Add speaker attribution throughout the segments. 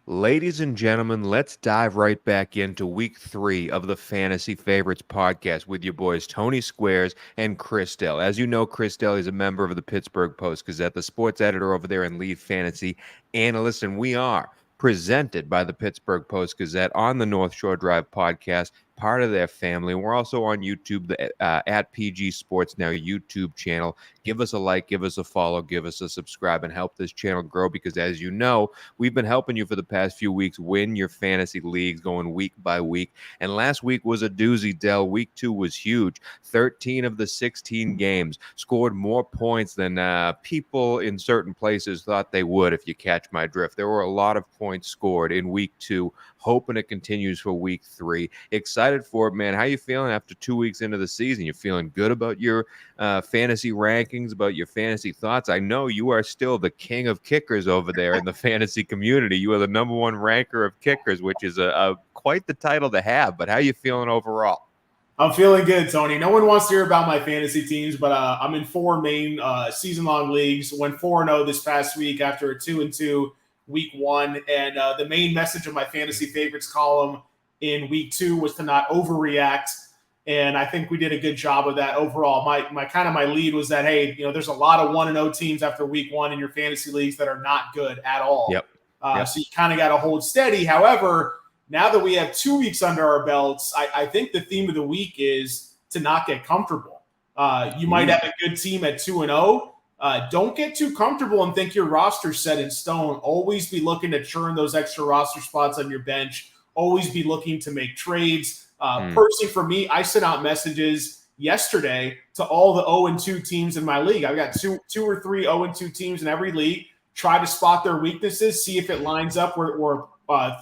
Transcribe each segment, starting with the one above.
Speaker 1: Ladies and gentlemen, let's dive right back into week 3 of the Fantasy Favorites podcast with your boys Tony Squares and Chris Dell. As you know, Chris Dell is a member of the Pittsburgh Post-Gazette, the sports editor over there and lead fantasy analyst, and we are presented by the Pittsburgh Post-Gazette on the North Shore Drive podcast, part of their family. We're also on YouTube, at PG Sports Now YouTube channel. Give us a like, give us a follow, give us a subscribe, and help this channel grow because, as you know, we've been helping you for the past few weeks win your fantasy leagues going week by week. And last week was a doozy, Dell. Week 2 was huge. 13 of the 16 games scored more points than people in certain places thought they would, if you catch my drift. There were a lot of points scored in week 2. Hoping it continues for week 3. Excited for it, man. How you feeling after 2 weeks into the season? You feeling good about your fantasy rankings, about your fantasy thoughts? I know you are still the king of kickers over there in the fantasy community. You are the number one ranker of kickers, which is a quite the title to have. But how you feeling overall?
Speaker 2: I'm feeling good, Tony. No one wants to hear about my fantasy teams, but I'm in 4 main season-long leagues. Went 4-0 this past week after a 2-2 week 1. And the main message of my fantasy favorites column in week 2 was to not overreact. And I think we did a good job of that overall. My lead was that, hey, there's a lot of 1-0 teams after week 1 in your fantasy leagues that are not good at all.
Speaker 1: Yep.
Speaker 2: So you kind of got to hold steady. However, now that we have 2 weeks under our belts, I think the theme of the week is to not get comfortable. You might have a good team at 2-0. Don't get too comfortable and think your roster's set in stone. Always be looking to churn those extra roster spots on your bench. Always be looking to make trades. Personally, for me, I sent out messages yesterday to all the 0-2 teams in my league. I've got two or three 0-2 teams in every league. Try to spot their weaknesses, see if it lines up or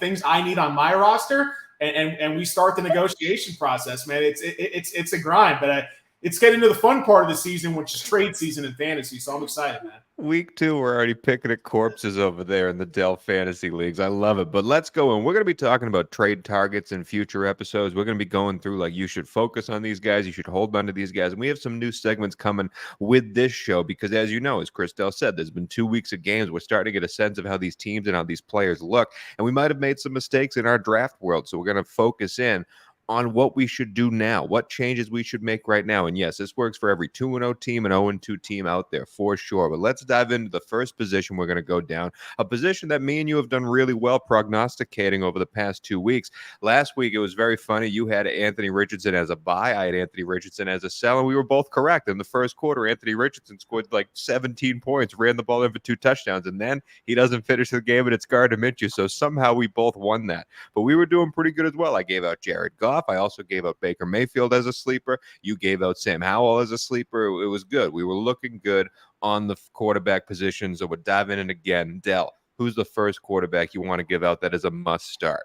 Speaker 2: things I need on my roster, and we start the negotiation process. Man, it's a grind, but it's getting to the fun part of the season, which is trade season in fantasy. So I'm excited, man.
Speaker 1: Week 2, we're already picking at corpses over there in the Dell Fantasy Leagues. I love it. But let's go in. We're going to be talking about trade targets in future episodes. We're going to be going through, like, you should focus on these guys. You should hold on to these guys. And we have some new segments coming with this show because, as you know, as Chris Dell said, there's been 2 weeks of games. We're starting to get a sense of how these teams and how these players look. And we might have made some mistakes in our draft world. So we're going to focus in on what we should do now, what changes we should make right now. And yes, this works for every 2-0 team and 0-2 team out there for sure. But let's dive into the first position we're going to go down, a position that me and you have done really well prognosticating over the past 2 weeks. Last week, it was very funny. You had Anthony Richardson as a buy. I had Anthony Richardson as a sell, and we were both correct. In the first quarter, Anthony Richardson scored like 17 points, ran the ball in for 2 touchdowns, and then he doesn't finish the game, and it's Gardner Minshew. So somehow we both won that. But we were doing pretty good as well. I gave out Jared Goff. I also gave out Baker Mayfield as a sleeper. You gave out Sam Howell as a sleeper. It was good. We were looking good on the quarterback position. So we're diving in again. Dell, who's the first quarterback you want to give out that is a must start?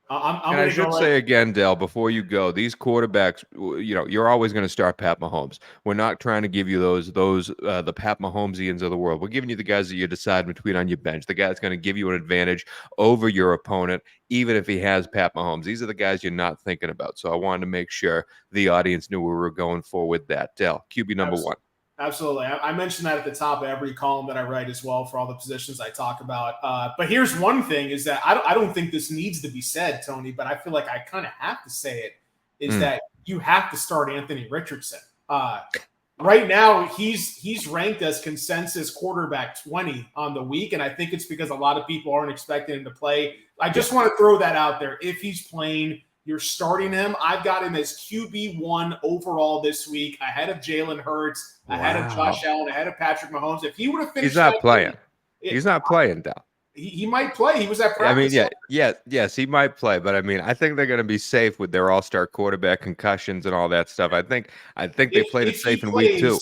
Speaker 1: I should say again, Dell, before you go, these quarterbacks, you're always going to start Pat Mahomes. We're not trying to give you those the Pat Mahomesians of the world. We're giving you the guys that you decide between on your bench. The guy that's going to give you an advantage over your opponent, even if he has Pat Mahomes. These are the guys you're not thinking about. So I wanted to make sure the audience knew where we were going for with that. Dell, QB number 1.
Speaker 2: Absolutely. I mentioned that at the top of every column that I write as well for all the positions I talk about. But here's one thing is that I don't think this needs to be said, Tony, but I feel like I kind of have to say it, is that you have to start Anthony Richardson. Right now, he's ranked as consensus quarterback 20 on the week, and I think it's because a lot of people aren't expecting him to play. I just want to throw that out there. If he's playing, you're starting him. I've got him as QB1 overall this week, ahead of Jalen Hurts, ahead of Josh Allen, ahead of Patrick Mahomes. If he would have finished,
Speaker 1: he's not playing. He's not playing, Dell.
Speaker 2: He might play. He was at practice.
Speaker 1: I mean, yes, he might play, but I mean, I think they're going to be safe with their all-star quarterback concussions and all that stuff. I think they played it safe in week 2.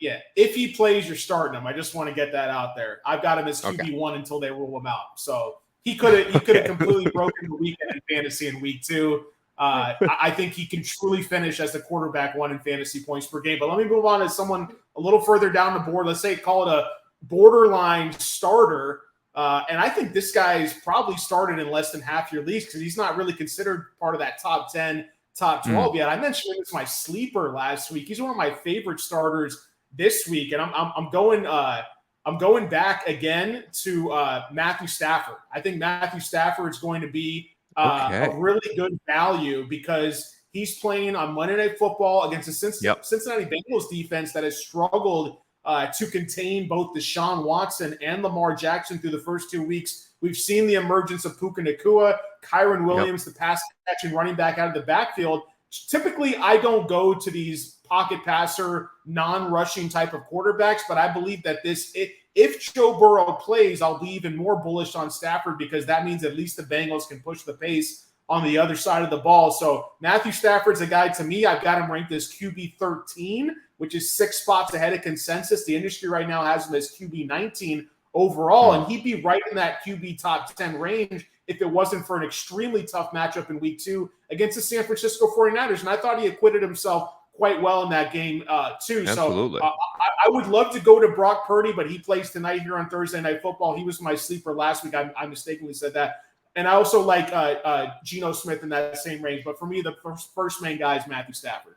Speaker 2: Yeah, if he plays, you're starting him. I just want to get that out there. I've got him as QB1 until they rule him out. So he could have completely broken the weekend in fantasy in week 2. I think he can truly finish as the quarterback 1 in fantasy points per game. But let me move on to someone a little further down the board. Let's say call it a borderline starter. And I think this guy is probably started in less than half your leagues because he's not really considered part of that top 10, top 12 yet. I mentioned him as my sleeper last week. He's one of my favorite starters this week, and I'm going I'm going back again to Matthew Stafford. I think Matthew Stafford is going to be a really good value because he's playing on Monday Night Football against the Cincinnati Bengals defense that has struggled to contain both Deshaun Watson and Lamar Jackson through the first 2 weeks. We've seen the emergence of Puka Nacua, Kyron Williams, the pass-catching running back out of the backfield. Typically, I don't go to these pocket passer, non-rushing type of quarterbacks, but I believe that if Joe Burrow plays, I'll be even more bullish on Stafford because that means at least the Bengals can push the pace on the other side of the ball. So Matthew Stafford's a guy to me. I've got him ranked as QB 13, which is 6 spots ahead of consensus. The industry right now has him as QB 19 overall, and he'd be right in that QB top 10 range if it wasn't for an extremely tough matchup in week 2 against the San Francisco 49ers. And I thought he acquitted himself quite well in that game too.
Speaker 1: Absolutely.
Speaker 2: So I would love to go to Brock Purdy, but he plays tonight here on Thursday Night Football. He was my sleeper last week. I mistakenly said that. And I also like Geno Smith in that same range. But for me, the first main guy is Matthew Stafford.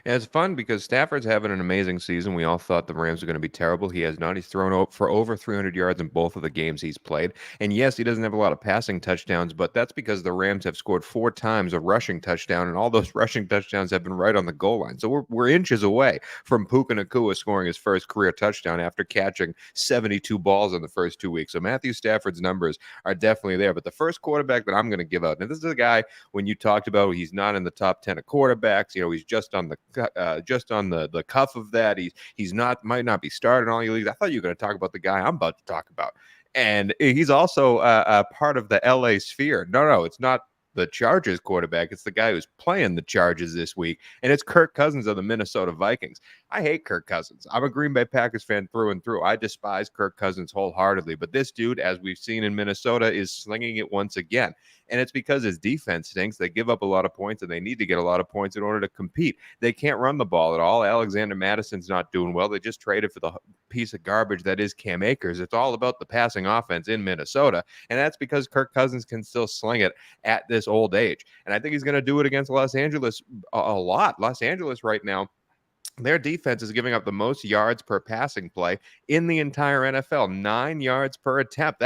Speaker 1: Yeah, it's fun because Stafford's having an amazing season. We all thought the Rams were going to be terrible. He has not. He's thrown for over 300 yards in both of the games he's played. And yes, he doesn't have a lot of passing touchdowns, but that's because the Rams have scored 4 times a rushing touchdown, and all those rushing touchdowns have been right on the goal line. So we're inches away from Puka Nacua scoring his first career touchdown after catching 72 balls in the first 2 weeks. So Matthew Stafford's numbers are definitely there. But the first quarterback that I'm going to give out, and this is a guy when you talked about he's not in the top 10 of quarterbacks, he's just on the cuff of that. He's might not be starting all your leagues. I thought you were going to talk about the guy I'm about to talk about, and he's also a part of the LA sphere. No, it's not the Chargers quarterback. It's the guy who's playing the Chargers this week, and it's Kirk Cousins of the Minnesota Vikings. I hate Kirk Cousins. I'm a Green Bay Packers fan through and through. I despise Kirk Cousins wholeheartedly, but this dude, as we've seen in Minnesota, is slinging it once again. And it's because his defense stinks. They give up a lot of points, and they need to get a lot of points in order to compete. They can't run the ball at all. Alexander Madison's not doing well. They just traded for the piece of garbage that is Cam Akers. It's all about the passing offense in Minnesota, and that's because Kirk Cousins can still sling it at this old age. And I think he's going to do it against Los Angeles a lot. Los Angeles right now, their defense is giving up the most yards per passing play in the entire NFL, 9 yards per attempt.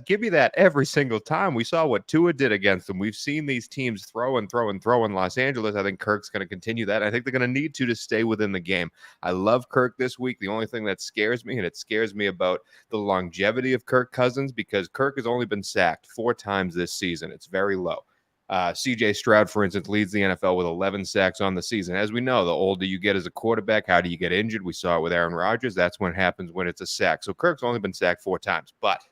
Speaker 1: Give me that every single time. We saw what Tua did against them. We've seen these teams throw and throw and throw in Los Angeles. I think Kirk's going to continue that. I think they're going to need to stay within the game. I love Kirk this week. The only thing that scares me, and it scares me about the longevity of Kirk Cousins, because Kirk has only been sacked 4 times this season. It's very low. CJ Stroud, for instance, leads the NFL with 11 sacks on the season. As we know, the older you get as a quarterback, how do you get injured? We saw it with Aaron Rodgers. That's what happens when it's a sack. So Kirk's only been sacked 4 times, but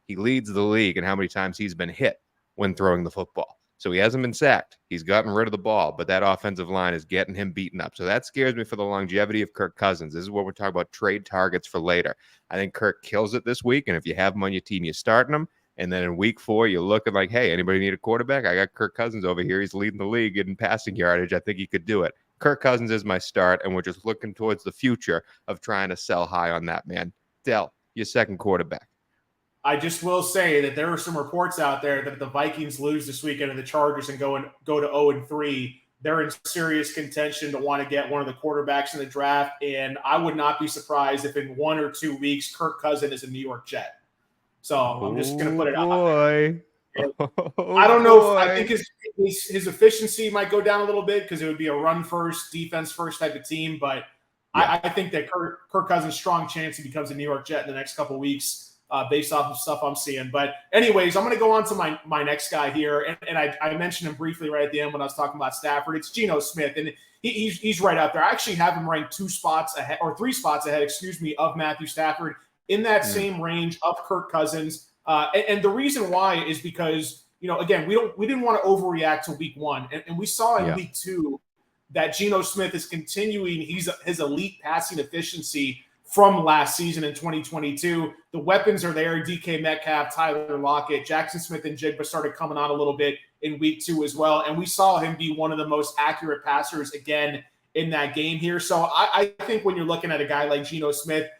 Speaker 1: he leads the league in how many times he's been hit when throwing the football. So he hasn't been sacked. He's gotten rid of the ball, but that offensive line is getting him beaten up. So that scares me for the longevity of Kirk Cousins. This is what we're talking about, trade targets for later. I think Kirk kills it this week, and if you have him on your team, you're starting him. And then in week 4, you're looking like, hey, anybody need a quarterback? I got Kirk Cousins over here. He's leading the league in passing yardage. I think he could do it. Kirk Cousins is my start, and we're just looking towards the future of trying to sell high on that, man. Dell, your second quarterback.
Speaker 2: I just will say that there are some reports out there that if the Vikings lose this weekend to the Chargers and go to 0-3, they're in serious contention to want to get one of the quarterbacks in the draft. And I would not be surprised if in 1 or 2 weeks, Kirk Cousins is a New York Jet. So I'm just going to put it out there. I don't know. I think his efficiency might go down a little bit because it would be a run first, defense first type of team. But yeah. I think that Kirk Cousins' strong chance he becomes a New York Jet in the next couple of weeks. Based off of stuff I'm seeing. But anyways, I'm going to go on to my next guy here. And I mentioned him briefly right at the end when I was talking about Stafford. It's Geno Smith. And he's right out there. I actually have him ranked 3 spots ahead, of Matthew Stafford in that same range of Kirk Cousins. And the reason why is because, again, we didn't want to overreact to week 1. And we saw in week 2 that Geno Smith is continuing his elite passing efficiency from last season in 2022. The weapons are there. DK Metcalf, Tyler Lockett, Jackson Smith and Jigba started coming on a little bit in week 2 as well. And we saw him be one of the most accurate passers again in that game here. So I think when you're looking at a guy like Geno Smith,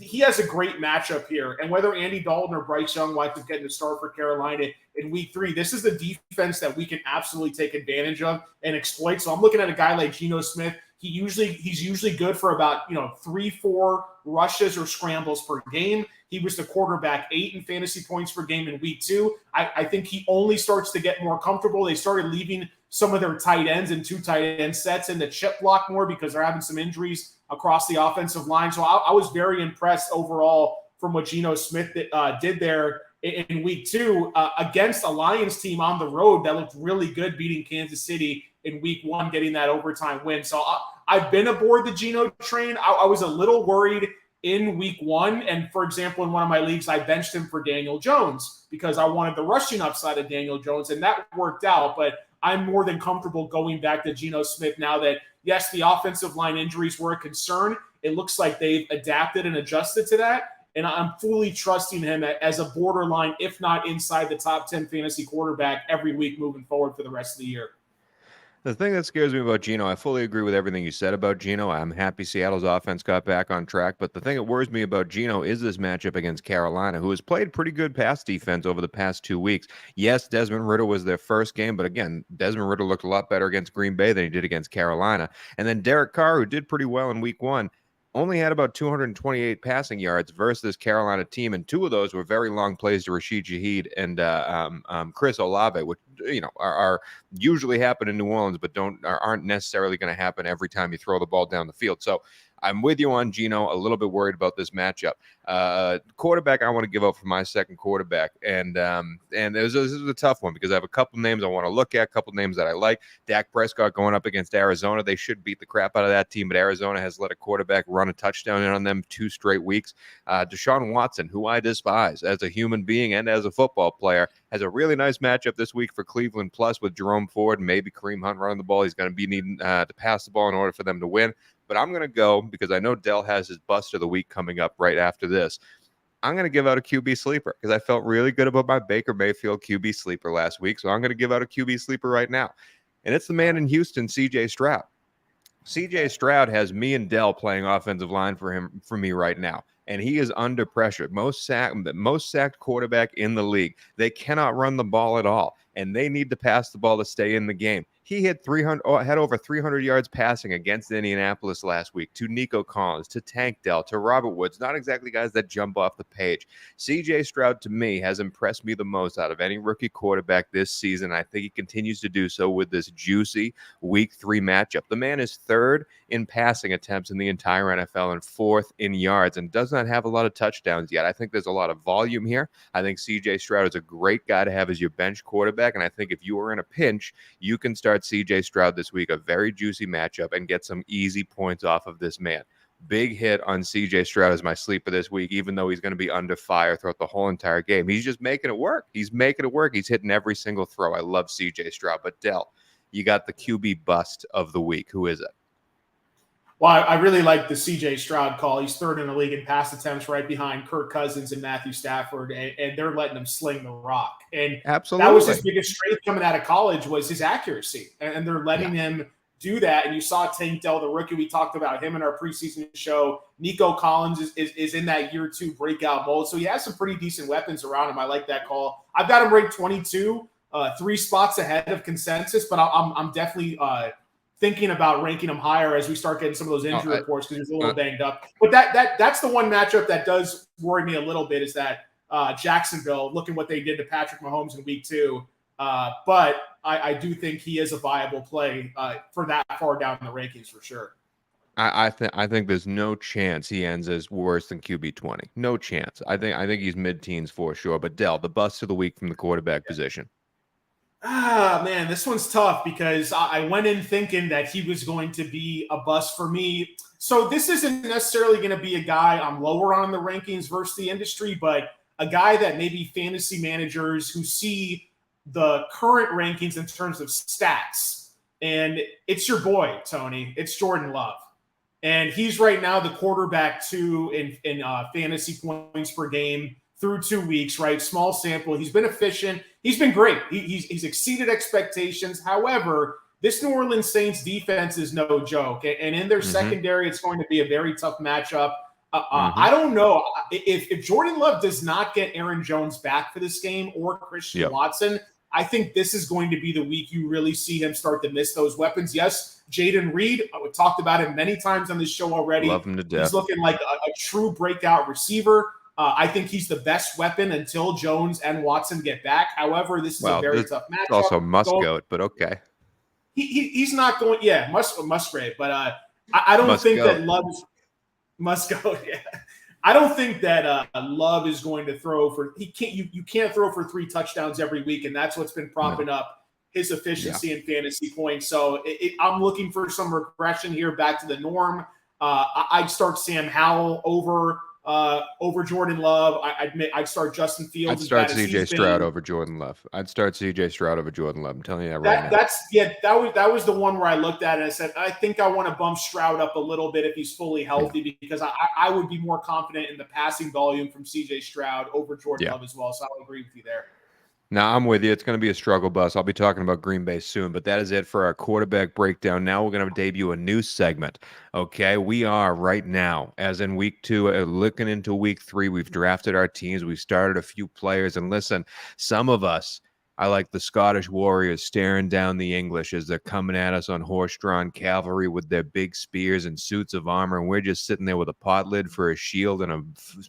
Speaker 2: he has a great matchup here. And whether Andy Dalton or Bryce Young winds up getting the start for Carolina in week 3, this is the defense that we can absolutely take advantage of and exploit. So I'm looking at a guy like Geno Smith He's usually good for about 3-4 rushes or scrambles per game. He was the quarterback 8 in fantasy points per game in week 2. I think he only starts to get more comfortable. They started leaving some of their tight ends and 2 tight end sets in the chip block more because they're having some injuries across the offensive line. So I was very impressed overall from what Geno Smith did there in week 2 against a Lions team on the road that looked really good, beating Kansas City in week 1, getting that overtime win. So I've been aboard the Geno train. I was a little worried in week 1. And for example, in one of my leagues, I benched him for Daniel Jones because I wanted the rushing upside of Daniel Jones, and that worked out. But I'm more than comfortable going back to Geno Smith now that, yes, the offensive line injuries were a concern. It looks like they've adapted and adjusted to that. And I'm fully trusting him as a borderline, if not inside the top 10 fantasy quarterback every week moving forward for the rest of the year.
Speaker 1: The thing that scares me about Geno, I fully agree with everything you said about Geno. I'm happy Seattle's offense got back on track. But the thing that worries me about Geno is this matchup against Carolina, who has played pretty good pass defense over the past 2 weeks. Yes, Desmond Ridder was their first game, but again, Desmond Ridder looked a lot better against Green Bay than he did against Carolina. And then Derek Carr, who did pretty well in week 1, only had about 228 passing yards versus this Carolina team, and 2 of those were very long plays to Rashid Shaheed and Chris Olave, which are usually happen in New Orleans, but aren't necessarily going to happen every time you throw the ball down the field. So I'm with you on Geno. A little bit worried about this matchup. Quarterback, I want to give up for my second quarterback, and this is a tough one because I have a couple names I want to look at, a couple names that I like. Dak Prescott going up against Arizona. They should beat the crap out of that team, but Arizona has let a quarterback run a touchdown in on them 2 straight weeks. Deshaun Watson, who I despise as a human being and as a football player, has a really nice matchup this week for Cleveland, plus with Jerome Ford and maybe Kareem Hunt running the ball. He's going to be needing to pass the ball in order for them to win. But I'm going to go, because I know Dell has his bust of the week coming up right after this. I'm going to give out a QB sleeper because I felt really good about my Baker Mayfield QB sleeper last week. So I'm going to give out a QB sleeper right now. And it's the man in Houston, CJ Stroud. CJ Stroud has me and Dell playing offensive line for me right now. And he is under pressure. Most sacked quarterback in the league. They cannot run the ball at all, and they need to pass the ball to stay in the game. He had over 300 yards passing against Indianapolis last week to Nico Collins, to Tank Dell, to Robert Woods. Not exactly guys that jump off the page. CJ Stroud, to me, has impressed me the most out of any rookie quarterback this season. I think he continues to do so with this juicy week 3 matchup. The man is 3rd in passing attempts in the entire NFL and 4th in yards, and does not have a lot of touchdowns yet. I think there's a lot of volume here. I think CJ Stroud is a great guy to have as your bench quarterback, and I think if you are in a pinch, you can start CJ Stroud this week, a very juicy matchup, and get some easy points off of this man. Big hit on CJ Stroud as my sleeper this week, even though he's going to be under fire throughout the whole entire game. He's just making it work. He's hitting every single throw. I love CJ Stroud. But Dell, you got the QB bust of the week. Who is it?
Speaker 2: Well, I really like the CJ Stroud call. He's 3rd in the league in pass attempts, right behind Kirk Cousins and Matthew Stafford, and they're letting him sling the rock. And
Speaker 1: absolutely,
Speaker 2: that was his biggest strength coming out of college, was his accuracy, and they're letting him do that. And you saw Tank Dell, the rookie. We talked about him in our preseason show. Nico Collins is in that year 2 breakout mode, so he has some pretty decent weapons around him. I like that call. I've got him ranked 22, 3 spots ahead of consensus, but I'm definitely thinking about ranking him higher as we start getting some of those injury reports because he's a little banged up. But that's the one matchup that does worry me a little bit, is that Jacksonville, looking what they did to Patrick Mahomes in week 2. But I do think he is a viable play for that far down in the rankings for sure.
Speaker 1: I think there's no chance he ends as worse than QB 20. No chance. I think he's mid-teens for sure. But Dell, the bust of the week from the quarterback position.
Speaker 2: Man, this one's tough because I went in thinking that he was going to be a bust for me. So this isn't necessarily going to be a guy I'm lower on the rankings versus the industry, but a guy that maybe fantasy managers who see the current rankings in terms of stats. And it's your boy, Tony. It's Jordan Love. And he's right now the quarterback 2 in fantasy points per game through 2 weeks, right? Small sample. He's been efficient. He's been great. He's exceeded expectations. However, this New Orleans Saints defense is no joke. And in their secondary, it's going to be a very tough matchup. I don't know. If Jordan Love does not get Aaron Jones back for this game or Christian Watson, I think this is going to be the week you really see him start to miss those weapons. Yes, Jaden Reed, we talked about him many times on this show already.
Speaker 1: Love him to death.
Speaker 2: He's looking like a true breakout receiver. I think he's the best weapon until Jones and Watson get back. However, this is a very tough matchup.
Speaker 1: It's also Musgrave, but okay.
Speaker 2: He's not going. Yeah, Musgrave, but I don't think that Love must go. Yeah. I don't think that Love is going to throw for. He can't. You can't throw for 3 touchdowns every week, and that's what's been propping up his efficiency and fantasy points. So I'm looking for some regression here back to the norm. I'd start Sam Howell over Jordan Love. I'd start Justin Fields.
Speaker 1: I'd start CJ Stroud over Jordan Love. I'm telling you that right
Speaker 2: now. That was the one where I looked at it and I said, I think I want to bump Stroud up a little bit if he's fully healthy because I would be more confident in the passing volume from CJ Stroud over Jordan Love as well. So I'll agree with you there.
Speaker 1: Now, I'm with you. It's going to be a struggle bus. I'll be talking about Green Bay soon, but that is it for our quarterback breakdown. Now we're going to debut a new segment, okay? We are right now, as in week 2, looking into week 3. We've drafted our teams. We've started a few players. And listen, some of us, I like the Scottish Warriors staring down the English as they're coming at us on horse-drawn cavalry with their big spears and suits of armor, and we're just sitting there with a pot lid for a shield and a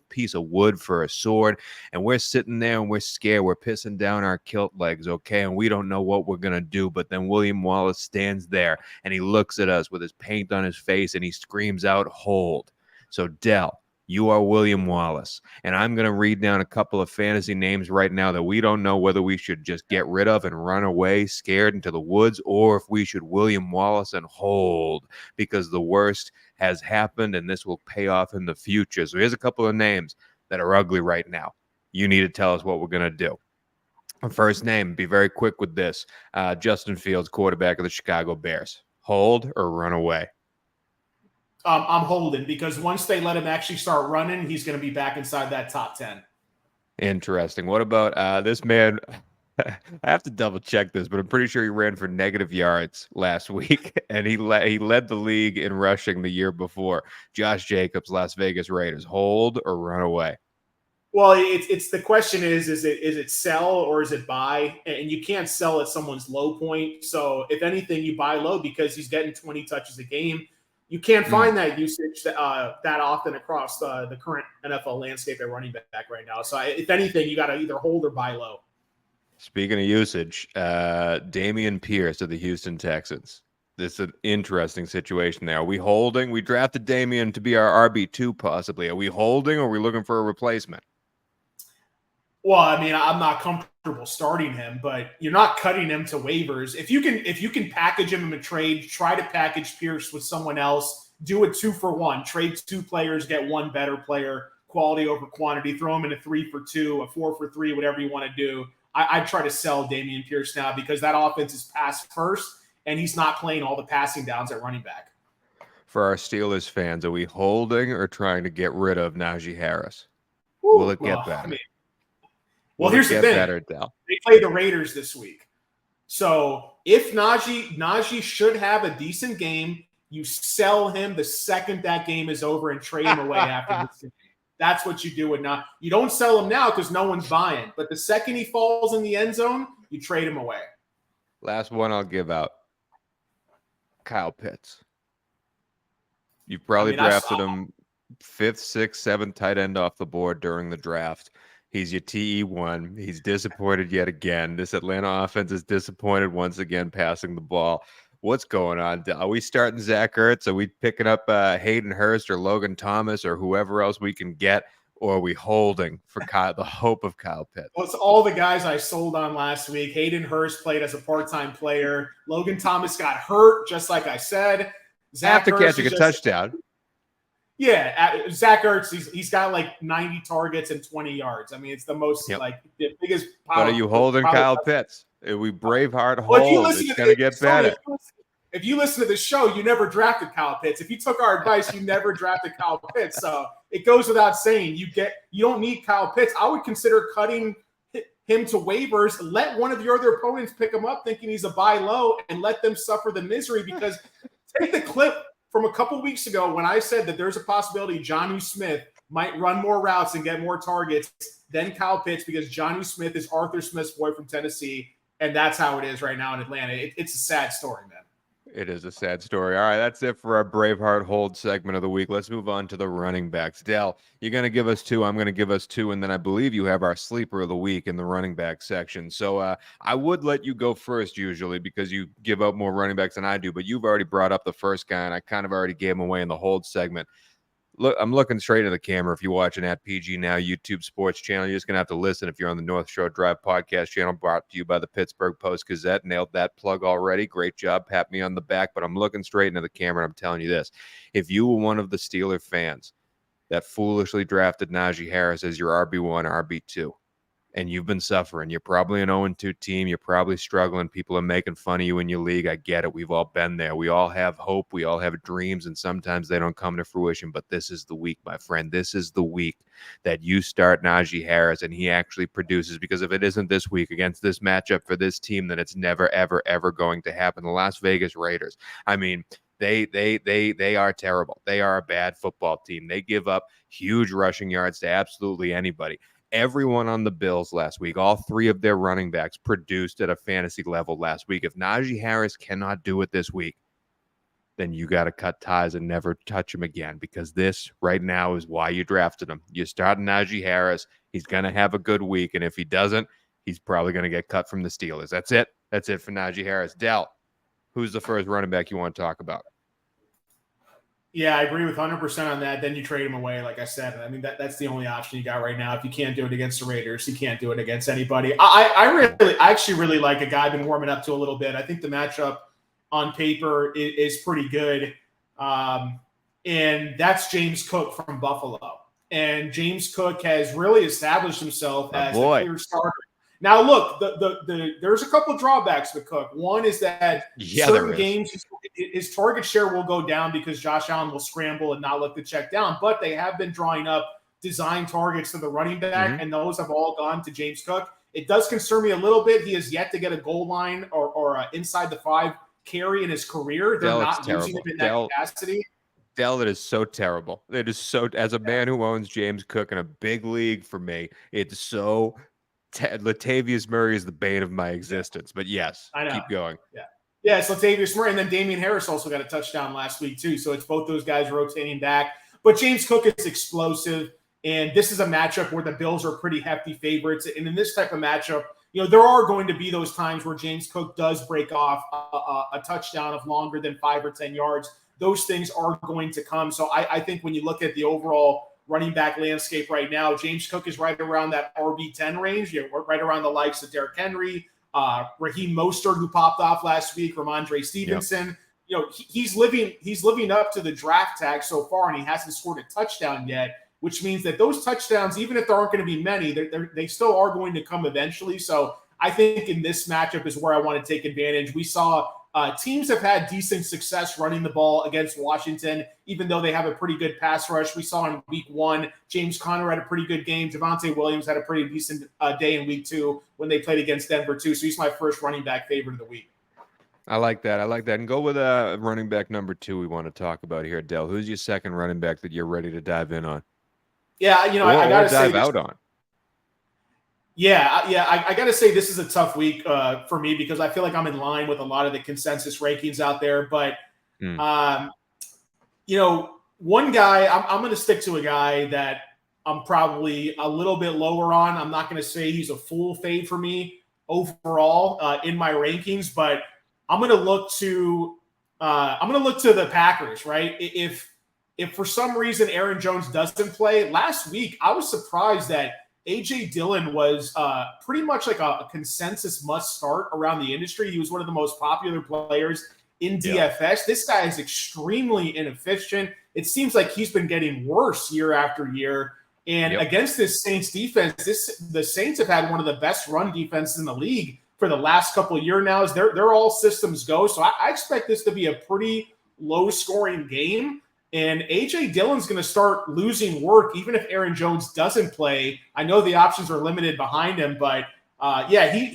Speaker 1: piece of wood for a sword, and we're sitting there and we're scared. We're pissing down our kilt legs, okay, and we don't know what we're going to do, but then William Wallace stands there, and he looks at us with his paint on his face, and he screams out, "Hold." So, Dell, you are William Wallace, and I'm going to read down a couple of fantasy names right now that we don't know whether we should just get rid of and run away scared into the woods or if we should William Wallace and hold because the worst has happened and this will pay off in the future. So here's a couple of names that are ugly right now. You need to tell us what we're going to do. First name, be very quick with this. Justin Fields, quarterback of the Chicago Bears. Hold or run away?
Speaker 2: I'm holding because once they let him actually start running, he's going to be back inside that top 10.
Speaker 1: Interesting. What about this man? I have to double check this, but I'm pretty sure he ran for negative yards last week, and he led the league in rushing the year before. Josh Jacobs, Las Vegas Raiders. Hold or run away?
Speaker 2: Well, it's the question is it sell or is it buy? And you can't sell at someone's low point. So if anything, you buy low because he's getting 20 touches a game. You can't find that usage that often across the current NFL landscape at running back right now. So if anything, you got to either hold or buy low.
Speaker 1: Speaking of usage, Dameon Pierce of the Houston Texans. This is an interesting situation there. Are we holding? We drafted Dameon to be our RB2 possibly. Are we holding or are we looking for a replacement?
Speaker 2: Well, I mean, I'm not comfortable starting him, but you're not cutting him to waivers. If you can package him in a trade, try to package Pierce with someone else, do a 2-for-1, trade 2 players, get 1 better player, quality over quantity, throw him in a 3-for-2, a 4-for-3, whatever you want to do. I'd try to sell Dameon Pierce now because that offense is pass first, and he's not playing all the passing downs at running back.
Speaker 1: For our Steelers fans, are we holding or trying to get rid of Najee Harris?
Speaker 2: Ooh,
Speaker 1: Will it get better?
Speaker 2: I mean, well, here's the thing. They play the Raiders this week. So if Najee should have a decent game, you sell him the second that game is over and trade him away after this game. That's what you do. You don't sell him now because no one's buying. But the second he falls in the end zone, you trade him away.
Speaker 1: Last one I'll give out. Kyle Pitts. You probably drafted him 5th, 6th, 7th tight end off the board during the draft. He's your TE1. He's disappointed yet again. This Atlanta offense is disappointed once again passing the ball. What's going on? Are we starting Zach Ertz? Are we picking up Hayden Hurst or Logan Thomas or whoever else we can get? Or are we holding for the hope of Kyle Pitts?
Speaker 2: Well, it's all the guys I sold on last week. Hayden Hurst played as a part-time player. Logan Thomas got hurt, just like I said.
Speaker 1: Zach Ertz catching a touchdown.
Speaker 2: Yeah, Zach Ertz, he's got like 90 targets and 20 yards. I mean, it's the most like the biggest.
Speaker 1: But are you holding Kyle Pitts? If we Braveheart hold, it's going to get better.
Speaker 2: If you listen to the show, you never drafted Kyle Pitts. If you took our advice, you never drafted Kyle Pitts. So it goes without saying, you don't need Kyle Pitts. I would consider cutting him to waivers. Let one of your other opponents pick him up thinking he's a buy low and let them suffer the misery because take the clip from a couple weeks ago when I said that there's a possibility Geno Smith might run more routes and get more targets than Kyle Pitts because Geno Smith is Arthur Smith's boy from Tennessee. And that's how it is right now in Atlanta. It's a sad story, man.
Speaker 1: It is a sad story. All right, that's it for our Braveheart Hold segment of the week. Let's move on to the running backs. Dell, you're going to give us two. I'm going to give us two. And then I believe you have our sleeper of the week in the running back section. So I would let you go first usually because you give out more running backs than I do. But you've already brought up the first guy, and I kind of already gave him away in the hold segment. Look, I'm looking straight at the camera. If you're watching at PG Now YouTube Sports Channel, you're just going to have to listen if you're on the North Shore Drive podcast channel brought to you by the Pittsburgh Post-Gazette. Nailed that plug already. Great job. Pat me on the back. But I'm looking straight into the camera, and I'm telling you this. If you were one of the Steeler fans that foolishly drafted Najee Harris as your RB1, RB2, and you've been suffering. You're probably an 0-2 team. You're probably struggling. People are making fun of you in your league. I get it. We've all been there. We all have hope. We all have dreams, and sometimes they don't come to fruition. But this is the week, my friend. This is the week that you start Najee Harris, and he actually produces. Because if it isn't this week against this matchup for this team, then it's never, ever, ever going to happen. The Las Vegas Raiders, I mean, they are terrible. They are a bad football team. They give up huge rushing yards to absolutely anybody. Everyone on the Bills last week, all three of their running backs produced at a fantasy level last week. If Najee Harris cannot do it this week, then you got to cut ties and never touch him again, because this right now is why you drafted him. You start Najee Harris. He's going to have a good week. And if he doesn't, he's probably going to get cut from the Steelers. That's it. That's it for Najee Harris. Dell, who's the first running back you want to talk about?
Speaker 2: Yeah, I agree with 100% on that. Then you trade him away, like I said. I mean, that's the only option you got right now. If you can't do it against the Raiders, you can't do it against anybody. I actually really like a guy I've been warming up to a little bit. I think the matchup on paper is pretty good. And that's James Cook from Buffalo. And James Cook has really established himself as the clear starter. Now, look, there's a couple of drawbacks with Cook. One is that certain games, his target share will go down because Josh Allen will scramble and not look to check down. But they have been drawing up design targets to the running back, and those have all gone to James Cook. It does concern me a little bit. He has yet to get a goal line or inside the 5 carry in his career. They're not using him in that capacity.
Speaker 1: Dell, it is so terrible. It is so, as a man who owns James Cook in a big league for me, it's so Latavius Murray is the bane of my existence. But yes, keep going.
Speaker 2: Yeah, it's Latavius Murray. And then Damian Harris also got a touchdown last week too. So it's both those guys rotating back. But James Cook is explosive. And this is a matchup where the Bills are pretty hefty favorites. And in this type of matchup, you know, there are going to be those times where James Cook does break off a touchdown of longer than 5 or 10 yards. Those things are going to come. So I think when you look at the overall running back landscape right now, James Cook is right around that RB10 range. You know, right around the likes of Derrick Henry, Raheem Mostert, who popped off last week, Ramondre Stevenson. Yep. You know, he's living up to the draft tag so far, and he hasn't scored a touchdown yet, which means that those touchdowns, even if there aren't going to be many, they still are going to come eventually. So I think in this matchup is where I want to take advantage. We saw teams have had decent success running the ball against Washington, even though they have a pretty good pass rush. We saw in week 1, James Conner had a pretty good game. Javonte Williams had a pretty decent day in week 2 when they played against Denver too. So he's my first running back favorite of the week.
Speaker 1: I like that. And go with running back number 2 we want to talk about here, Dell. Who's your second running back that you're ready to dive in on?
Speaker 2: Yeah, you know, I got to say,
Speaker 1: dive out on.
Speaker 2: Yeah, I got to say this is a tough week for me because I feel like I'm in line with a lot of the consensus rankings out there. But, you know, one guy, I'm going to stick to a guy that I'm probably a little bit lower on. I'm not going to say he's a full fade for me overall in my rankings, but I'm going to look to the Packers, right? If for some reason Aaron Jones doesn't play, last week I was surprised that A.J. Dillon was pretty much like a consensus must start around the industry. He was one of the most popular players in DFS. Yeah. This guy is extremely inefficient. It seems like he's been getting worse year after year. And against this Saints defense, the Saints have had one of the best run defenses in the league for the last couple of years now. They're all systems go. So I expect this to be a pretty low-scoring game. And A.J. Dillon's going to start losing work even if Aaron Jones doesn't play. I know the options are limited behind him, but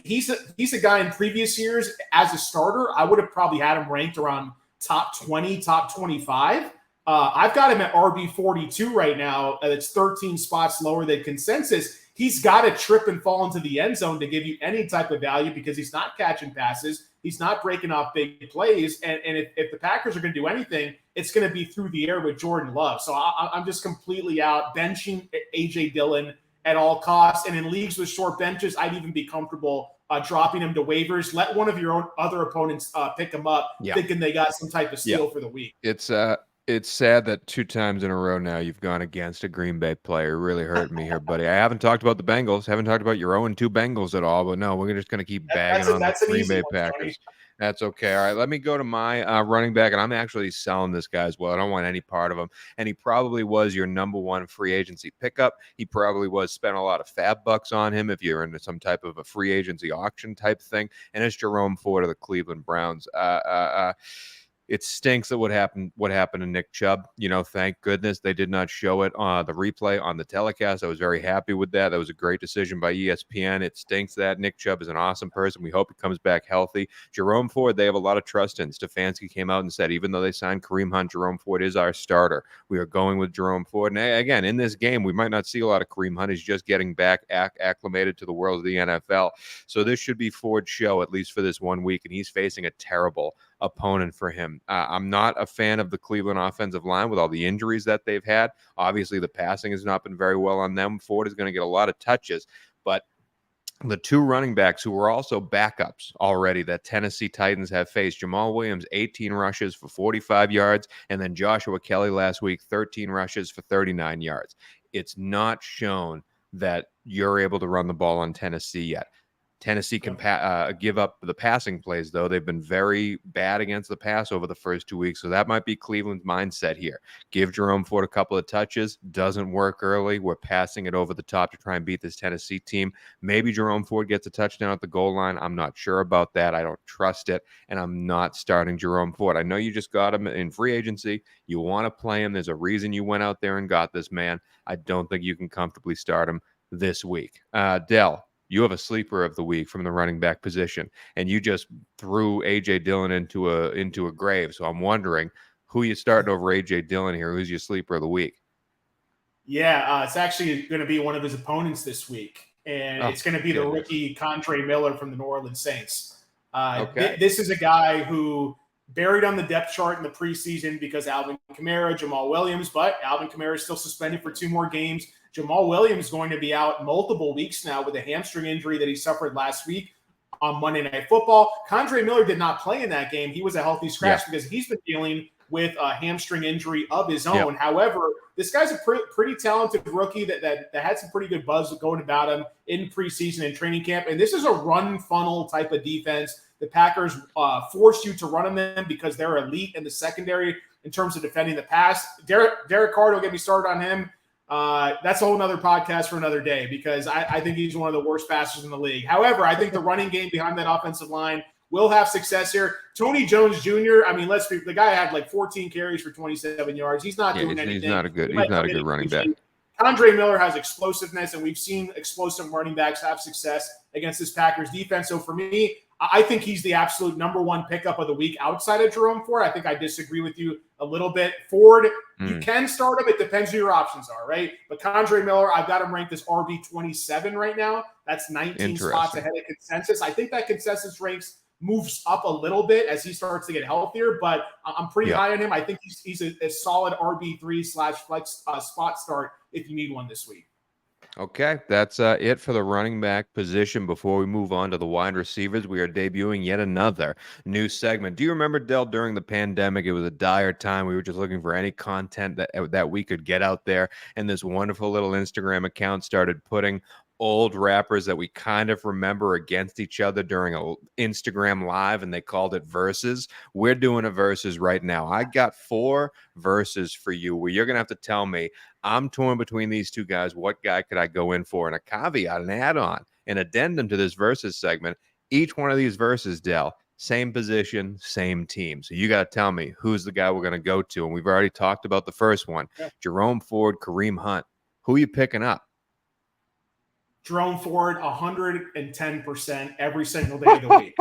Speaker 2: he's a guy in previous years as a starter. I would have probably had him ranked around top 20, top 25. I've got him at RB42 right now. It's 13 spots lower than consensus. He's got to trip and fall into the end zone to give you any type of value because he's not catching passes. He's not breaking off big plays. And if the Packers are going to do anything, it's going to be through the air with Jordan Love. So I'm just completely out benching A.J. Dillon at all costs. And in leagues with short benches, I'd even be comfortable dropping him to waivers. Let one of your own other opponents pick him up, thinking they got some type of steal for the week.
Speaker 1: It's sad that 2 times in a row now you've gone against a Green Bay player. Really hurt me here, buddy. I haven't talked about the Bengals. Haven't talked about your 0-2 Bengals at all. But no, we're just going to keep bagging on the Green Bay Packers. That's okay. All right, let me go to my running back, and I'm actually selling this guy as well. I don't want any part of him. And he probably was your number 1 free agency pickup. He probably spent a lot of fab bucks on him if you're into some type of a free agency auction type thing. And it's Jerome Ford of the Cleveland Browns. It stinks that what happened to Nick Chubb. Thank goodness they did not show it on the replay on the telecast. I was very happy with that. That was a great decision by ESPN. It stinks that Nick Chubb is an awesome person. We hope he comes back healthy. Jerome Ford, they have a lot of trust in. Stefanski came out and said, even though they signed Kareem Hunt, Jerome Ford is our starter. We are going with Jerome Ford. And again, in this game, we might not see a lot of Kareem Hunt. He's just getting back acclimated to the world of the NFL. So this should be Ford's show, at least for this 1 week. And he's facing a terrible opponent for him. I'm not a fan of the Cleveland offensive line with all the injuries that they've had. Obviously, the passing has not been very well on them. Ford is going to get a lot of touches, but the 2 running backs who were also backups already that Tennessee Titans have faced, Jamal Williams, 18 rushes for 45 yards, and then Joshua Kelly last week, 13 rushes for 39 yards. It's not shown that you're able to run the ball on Tennessee yet. Tennessee can give up the passing plays, though. They've been very bad against the pass over the first 2 weeks, so that might be Cleveland's mindset here. Give Jerome Ford a couple of touches. Doesn't work early. We're passing it over the top to try and beat this Tennessee team. Maybe Jerome Ford gets a touchdown at the goal line. I'm not sure about that. I don't trust it, and I'm not starting Jerome Ford. I know you just got him in free agency. You want to play him. There's a reason you went out there and got this man. I don't think you can comfortably start him this week. Dell, you have a sleeper of the week from the running back position, and you just threw A.J. Dillon into a grave. So I'm wondering who you starting over A.J. Dillon here. Who's your sleeper of the week?
Speaker 2: Yeah, it's actually going to be one of his opponents this week, and it's going to be the rookie Kendre Miller from the New Orleans Saints. This is a guy who buried on the depth chart in the preseason because Alvin Kamara, Jamal Williams, but Alvin Kamara is still suspended for 2 more games. Jamal Williams is going to be out multiple weeks now with a hamstring injury that he suffered last week on Monday Night Football. Kendre Miller did not play in that game. He was a healthy scratch because he's been dealing with a hamstring injury of his own. However, this guy's a pretty talented rookie that had some pretty good buzz going about him in preseason and training camp. And this is a run funnel type of defense. The Packers force you to run on them because they're elite in the secondary in terms of defending the pass. Derek Carr, don't get me started on him. That's a whole nother podcast for another day because I think he's one of the worst passers in the league. However, I think the running game behind that offensive line will have success here. Tony Jones Jr., I mean, the guy had like 14 carries for 27 yards. He's not doing anything.
Speaker 1: He's not a good running back.
Speaker 2: Kendre Miller has explosiveness, and we've seen explosive running backs have success against this Packers defense. So for me, I think he's the absolute number 1 pickup of the week outside of Jerome Ford. I think I disagree with you a little bit. Ford, you can start him. It depends who your options are, right? But Kendre Miller, I've got him ranked as RB27 right now. That's 19 spots ahead of consensus. I think that consensus ranks moves up a little bit as he starts to get healthier, but I'm pretty high on him. I think he's a solid RB3/flex spot start if you need one this week.
Speaker 1: Okay, that's it for the running back position. Before we move on to the wide receivers, we are debuting yet another new segment. Do you remember, Dell, during the pandemic, it was a dire time. We were just looking for any content that we could get out there, and this wonderful little Instagram account started putting old rappers that we kind of remember against each other during an Instagram live, and they called it verses. We're doing a verses right now. I got 4 verses for you where you're going to have to tell me, I'm torn between these 2 guys. What guy could I go in for? And a caveat, an add-on, an addendum to this verses segment. Each one of these verses, Dell, same position, same team. So you got to tell me who's the guy we're going to go to. And we've already talked about the first one, Jerome Ford, Kareem Hunt. Who are you picking up?
Speaker 2: Jerome Ford, 110% every single day of the week.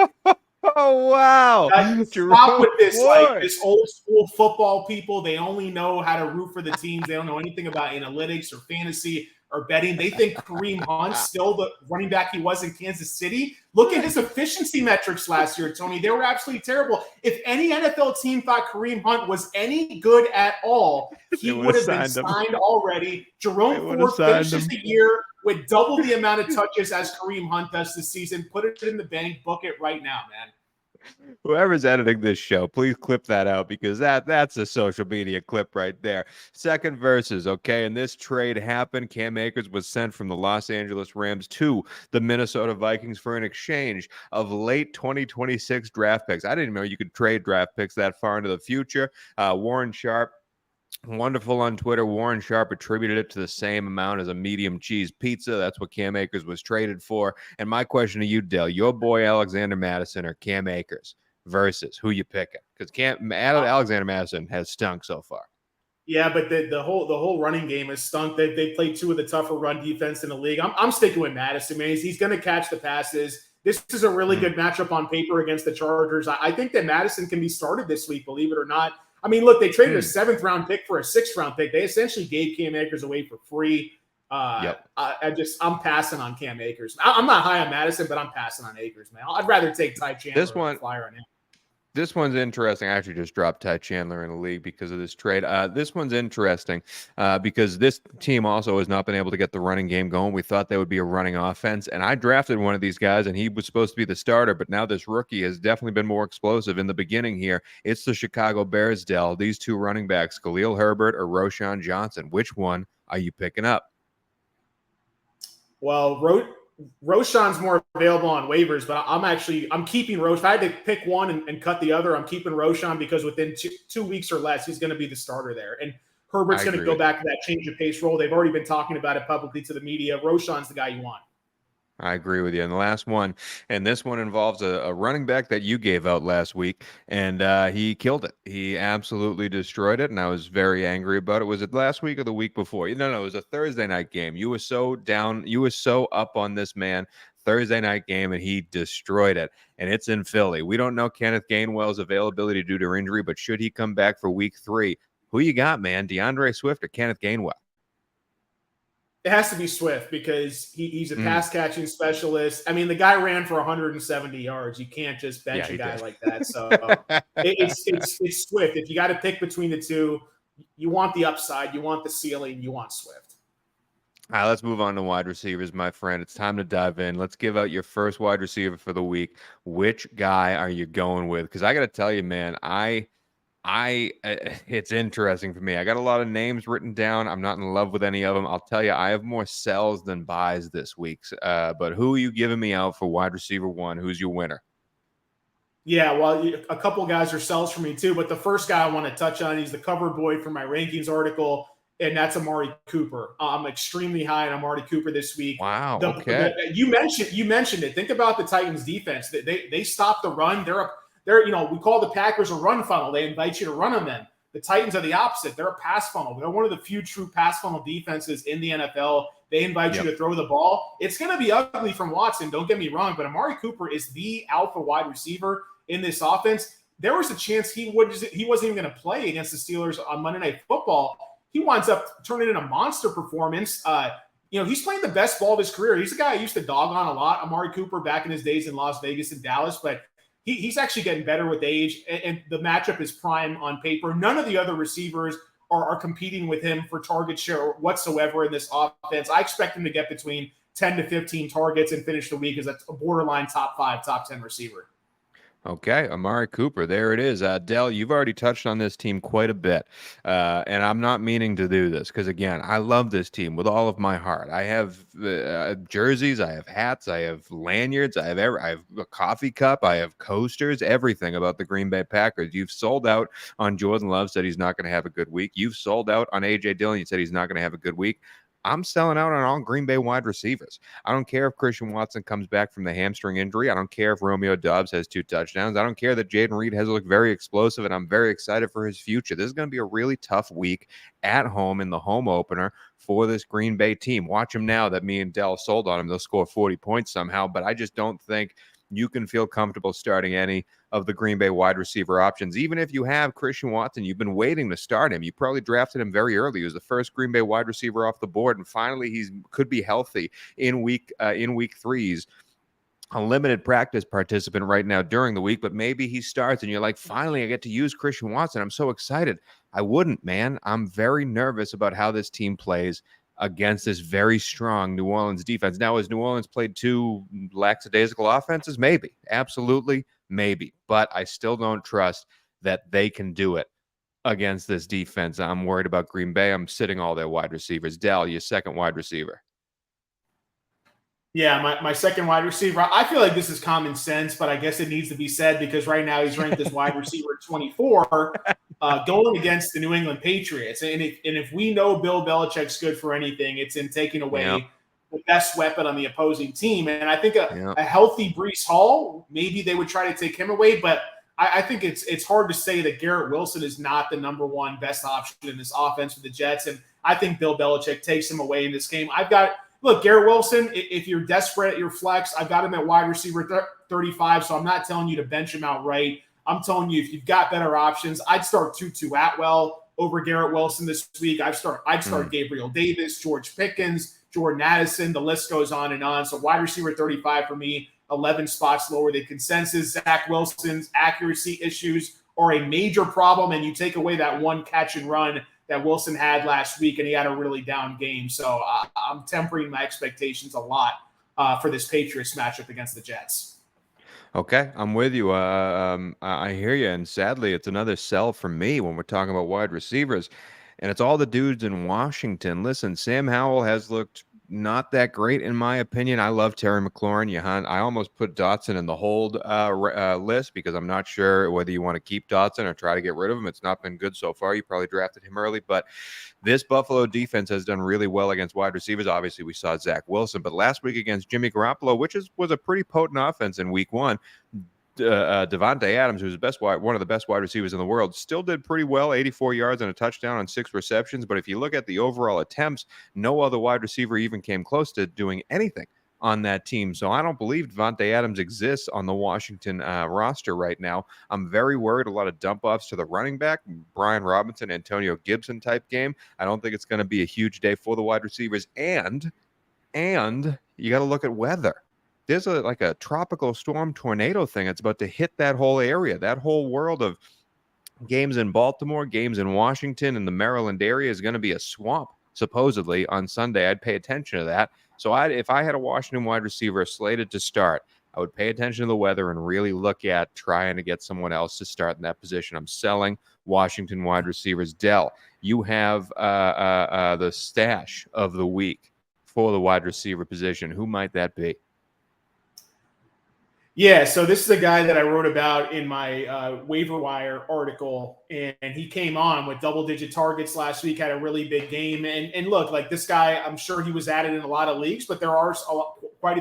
Speaker 1: Oh, wow.
Speaker 2: Stop
Speaker 1: Jerome
Speaker 2: with this, like
Speaker 1: Ford.
Speaker 2: this old school football people. They only know how to root for the teams. They don't know anything about analytics or fantasy or betting. They think Kareem Hunt's still the running back he was in Kansas City. Look at his efficiency metrics last year, Tony. They were absolutely terrible. If any NFL team thought Kareem Hunt was any good at all, he would have been signed already. Jerome Ford finishes the year with double the amount of touches as Kareem Hunt does this season. Put it in the bank. Book it right now, man.
Speaker 1: Whoever's editing this show, please clip that out because that's a social media clip right there. Second verses, okay, and this trade happened. Cam Akers was sent from the Los Angeles Rams to the Minnesota Vikings for an exchange of late 2026 draft picks. I didn't know you could trade draft picks that far into the future. Warren Sharp, wonderful on Twitter. Warren Sharp attributed it to the same amount as a medium cheese pizza. That's what Cam Akers was traded for. And my question to you, Dell, your boy Alexander Madison or Cam Akers versus who you picking? Because Alexander Madison has stunk so far.
Speaker 2: Yeah, but the whole running game has stunk. They played two of the tougher run defense in the league. I'm sticking with Madison, man. He's going to catch the passes. This is a really good matchup on paper against the Chargers. I think that Madison can be started this week, believe it or not. I mean, look, they traded a 7th-round pick for a 6th-round pick. They essentially gave Cam Akers away for free. I'm passing on Cam Akers. I'm not high on Madison, but I'm passing on Akers, man. I'd rather take Ty Chandler flyer on him.
Speaker 1: This one's interesting. I actually just dropped Ty Chandler in the league because of this trade. This one's interesting because this team also has not been able to get the running game going. We thought they would be a running offense, and I drafted one of these guys, and he was supposed to be the starter, but now this rookie has definitely been more explosive in the beginning here. It's the Chicago Bears, Dell. These two running backs, Khalil Herbert or Roschon Johnson. Which one are you picking up?
Speaker 2: Well, Roschon's more available on waivers, but I'm keeping Roschon. If I had to pick one and cut the other, I'm keeping Roschon because within 2 weeks or less, he's going to be the starter there. And Herbert's going to go back to that change of pace role. They've already been talking about it publicly to the media. Roschon's the guy you want.
Speaker 1: I agree with you. And the last one, and this one involves a running back that you gave out last week, and he killed it. He absolutely destroyed it, and I was very angry about it. Was it last week or the week before? No, it was a Thursday night game. You were so down. You were so up on this man. Thursday night game, and he destroyed it. And it's in Philly. We don't know Kenneth Gainwell's availability due to injury, but should he come back for week 3, who you got, man? DeAndre Swift or Kenneth Gainwell?
Speaker 2: It has to be Swift because he's a pass catching specialist. I mean, the guy ran for 170 yards. You can't just bench a guy like that. So it's Swift. If you got to pick between the two, you want the upside, you want the ceiling, you want Swift.
Speaker 1: All right, let's move on to wide receivers, my friend. It's time to dive in. Let's give out your first wide receiver for the week. Which guy are you going with? Because I got to tell you, man, it's interesting for me. I got a lot of names written down. I'm not in love with any of them. I'll tell you, I have more sells than buys this week. But who are you giving me out for wide receiver 1? Who's your winner?
Speaker 2: Yeah, well, a couple guys are sells for me too. But the first guy I want to touch on, he's the cover boy for my rankings article, and that's Amari Cooper. I'm extremely high on Amari Cooper this week.
Speaker 1: Wow. Okay.
Speaker 2: You mentioned it. Think about the Titans defense. They stop the run. They're, we call the Packers a run funnel. They invite you to run on them. The Titans are the opposite. They're a pass funnel. They're one of the few true pass funnel defenses in the NFL. They invite you to throw the ball. It's going to be ugly from Watson. Don't get me wrong, but Amari Cooper is the alpha wide receiver in this offense. There was a chance he wasn't even going to play against the Steelers on Monday Night Football. He winds up turning in a monster performance. He's playing the best ball of his career. He's a guy I used to dog on a lot, Amari Cooper, back in his days in Las Vegas and Dallas, but he's actually getting better with age, and the matchup is prime on paper. None of the other receivers are competing with him for target share whatsoever in this offense. I expect him to get between 10 to 15 targets and finish the week as a borderline top 5, top 10 receiver.
Speaker 1: Okay, Amari Cooper, there it is. Dell, you've already touched on this team quite a bit, and I'm not meaning to do this because, again, I love this team with all of my heart. I have jerseys, I have hats, I have lanyards, I have a coffee cup, I have coasters, everything about the Green Bay Packers. You've sold out on Jordan Love, said he's not going to have a good week. You've sold out on A.J. Dillon, you said he's not going to have a good week. I'm selling out on all Green Bay wide receivers. I don't care if Christian Watson comes back from the hamstring injury. I don't care if Romeo Doubs has 2 touchdowns. I don't care that Jaden Reed has looked very explosive, and I'm very excited for his future. This is going to be a really tough week at home in the home opener for this Green Bay team. Watch them now that me and Dell sold on them. They'll score 40 points somehow, but I just don't think you can feel comfortable starting any of the Green Bay wide receiver options. Even if you have Christian Watson, you've been waiting to start him. You probably drafted him very early. He was the first Green Bay wide receiver off the board, and finally he could be healthy in week 3. He's a limited practice participant right now during the week, but maybe he starts and you're like, finally, I get to use Christian Watson. I'm so excited. I wouldn't, man. I'm very nervous about how this team plays against this very strong New Orleans defense. Now, has New Orleans played two lackadaisical offenses? Maybe. Absolutely. Maybe. But I still don't trust that they can do it against this defense. I'm worried about Green Bay. I'm sitting all their wide receivers. Dell, your second wide receiver.
Speaker 2: Yeah, my second wide receiver. I feel like this is common sense, but I guess it needs to be said because right now he's ranked as wide receiver 24 going against the New England Patriots. And if we know Bill Belichick's good for anything, it's in taking away the best weapon on the opposing team. And I think a healthy Breece Hall, maybe they would try to take him away, but I think it's hard to say that Garrett Wilson is not the number one best option in this offense for the Jets. And I think Bill Belichick takes him away in this game. Look, Garrett Wilson, if you're desperate at your flex, I've got him at wide receiver 35, so I'm not telling you to bench him outright. I'm telling you if you've got better options, I'd start Tutu Atwell over Garrett Wilson this week. I'd start Gabriel Davis, George Pickens, Jordan Addison. The list goes on and on. So wide receiver 35 for me, 11 spots lower than consensus. Zach Wilson's accuracy issues are a major problem, and you take away that one catch and run that Wilson had last week, and he had a really down game. So I'm tempering my expectations a lot for this Patriots matchup against the Jets.
Speaker 1: Okay, I'm with you. I hear you, and sadly, it's another sell for me when we're talking about wide receivers, and it's all the dudes in Washington. Listen, Sam Howell has looked not that great in my opinion. I love Terry McLaurin. I almost put Dotson in the hold list because I'm not sure whether you want to keep Dotson or try to get rid of him. It's not been good so far. You probably drafted him early, but this Buffalo defense has done really well against wide receivers. Obviously, we saw Zach Wilson, but last week against Jimmy Garoppolo, which was a pretty potent offense in week 1, Devontae Adams, who's one of the best wide receivers in the world, still did pretty well, 84 yards and a touchdown on 6 receptions. But if you look at the overall attempts, no other wide receiver even came close to doing anything on that team. So I don't believe Devontae Adams exists on the Washington roster right now. I'm very worried. A lot of dump offs to the running back, Brian Robinson, Antonio Gibson type game. I don't think it's going to be a huge day for the wide receivers. And you got to look at weather. There's a tropical storm tornado thing. It's about to hit that whole area, that whole world of games in Baltimore, games in Washington, and the Maryland area is going to be a swamp, supposedly, on Sunday. I'd pay attention to that. So if I had a Washington wide receiver slated to start, I would pay attention to the weather and really look at trying to get someone else to start in that position. I'm selling Washington wide receivers. Dell, you have the stash of the week for the wide receiver position. Who might that be?
Speaker 2: Yeah, so this is a guy that I wrote about in my waiver wire article, and he came on with double-digit targets last week, had a really big game. And look, like this guy, I'm sure he was added in a lot of leagues, but there are quite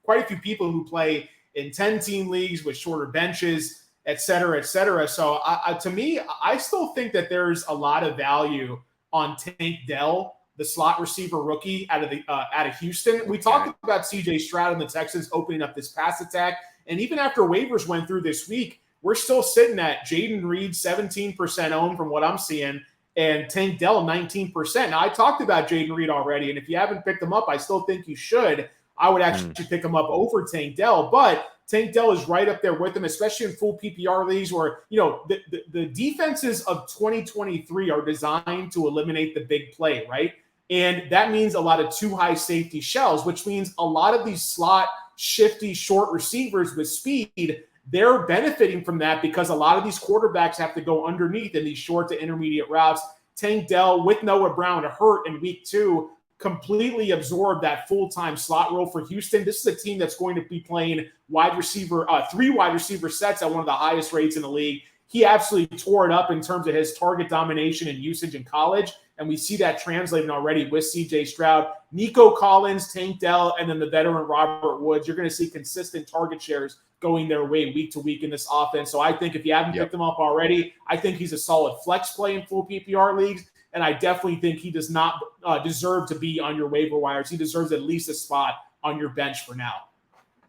Speaker 2: a few people who play in 10-team leagues with shorter benches, et cetera, et cetera. So to me, I still think that there's a lot of value on Tank Dell, the slot receiver rookie out of Houston. We talked about C.J. Stroud and the Texans opening up this pass attack. And even after waivers went through this week, we're still sitting at Jaden Reed, 17% owned from what I'm seeing, and Tank Dell, 19%. Now, I talked about Jaden Reed already, and if you haven't picked him up, I still think you should. I would actually pick him up over Tank Dell, but Tank Dell is right up there with him, especially in full PPR leagues where, the defenses of 2023 are designed to eliminate the big play, right? And that means a lot of too high safety shells, which means a lot of these slot shifty short receivers with speed, they're benefiting from that because a lot of these quarterbacks have to go underneath in these short to intermediate routes. Tank Dell with Noah Brown hurt in week 2 completely absorbed that full-time slot role for Houston. This is a team that's going to be playing wide receiver, 3 wide receiver sets at one of the highest rates in the league. He absolutely tore it up in terms of his target domination and usage in college. And we see that translating already with C.J. Stroud, Nico Collins, Tank Dell, and then the veteran Robert Woods. You're going to see consistent target shares going their way week to week in this offense. So I think if you haven't picked him up already, I think he's a solid flex play in full PPR leagues. And I definitely think he does not deserve to be on your waiver wires. He deserves at least a spot on your bench for now.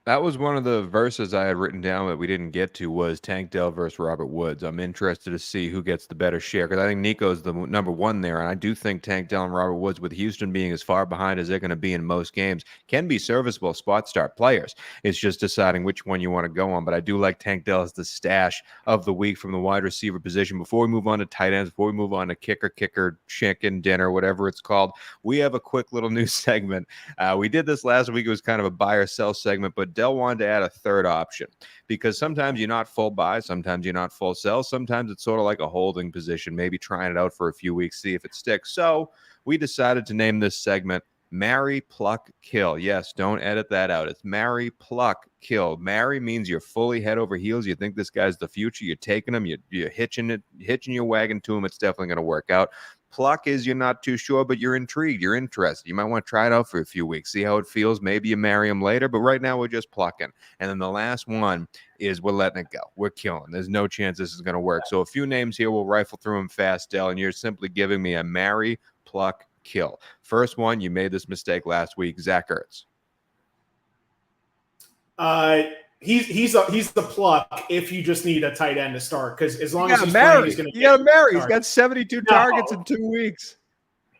Speaker 1: That was one of the verses I had written down that we didn't get to was Tank Dell versus Robert Woods. I'm interested to see who gets the better share because I think Nico's the number one there, and I do think Tank Dell and Robert Woods, with Houston being as far behind as they're going to be in most games, can be serviceable spot start players. It's just deciding which one you want to go on, but I do like Tank Dell as the stash of the week from the wide receiver position. Before we move on to tight ends, before we move on to kicker, chicken dinner, whatever it's called, we have a quick little news segment. We did this last week. It was kind of a buy or sell segment, but Dell wanted to add a third option because sometimes you're not full buy, sometimes you're not full sell, sometimes it's sort of like a holding position, maybe trying it out for a few weeks, see if it sticks. So we decided to name this segment Marry, Pluck, Kill. Yes, don't edit that out. It's Marry, Pluck, Kill. Marry means you're fully head over heels. You think this guy's the future. You're taking him. You're hitching your wagon to him. It's definitely going to work out. Pluck is you're not too sure, but you're intrigued. You're interested. You might want to try it out for a few weeks, see how it feels. Maybe you marry him later, but right now we're just plucking. And then the last one is we're letting it go. We're killing. There's no chance this is going to work. So a few names here. We'll rifle through them fast, Dell, and you're simply giving me a marry, pluck, kill. First one, you made this mistake last week, Zach Ertz.
Speaker 2: He's the pluck if you just need a tight end to start, because as long as he's
Speaker 1: marry.
Speaker 2: playing, he's going to
Speaker 1: you gotta marry. He's got 72 targets in 2 weeks.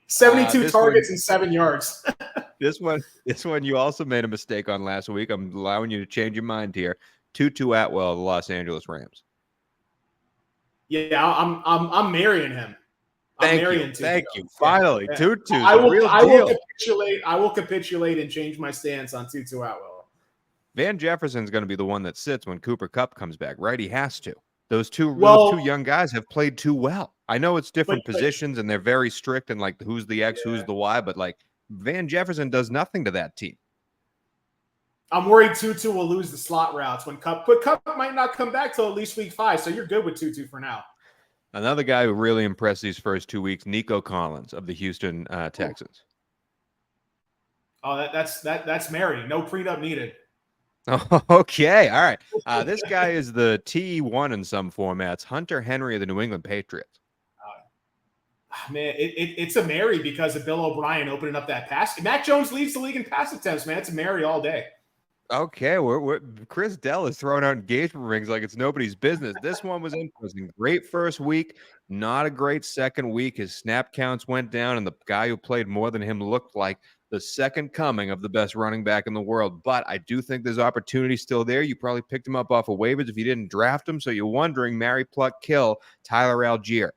Speaker 2: 72 targets and 7 yards.
Speaker 1: This one you also made a mistake on last week. I'm allowing you to change your mind here. Tutu Atwell of the Los Angeles Rams.
Speaker 2: Yeah, I'm marrying him.
Speaker 1: Thank you. Finally, yeah. Tutu's
Speaker 2: I will
Speaker 1: deal.
Speaker 2: capitulate and change my stance on Tutu Atwell.
Speaker 1: Van Jefferson's going to be the one that sits when Cooper Kupp comes back, right? He has to. Those two young guys have played too well. I know it's different positions and they're very strict and like who's the X, who's the Y, but like Van Jefferson does nothing to that team.
Speaker 2: I'm worried Tutu will lose the slot routes when Kupp, but Kupp might not come back till at least week 5, so you're good with Tutu for now.
Speaker 1: Another guy who really impressed these first 2 weeks, Nico Collins of the Houston Texans.
Speaker 2: Oh, that's Mary. No prenup needed.
Speaker 1: Okay, all right. This guy is the T1 in some formats. Hunter Henry of the New England Patriots.
Speaker 2: Man, it's a Mary because of Bill O'Brien opening up that pass. Mac Jones leads the league in pass attempts, man. It's a Mary all day.
Speaker 1: Okay, Chris Dell is throwing out engagement rings like it's nobody's business. This one was interesting. Great first week, not a great second week. His snap counts went down, and the guy who played more than him looked like the second coming of the best running back in the world. But I do think there's opportunity still there. You probably picked him up off of waivers if you didn't draft him. So you're wondering, marry, pluck, kill, Tyler Algier.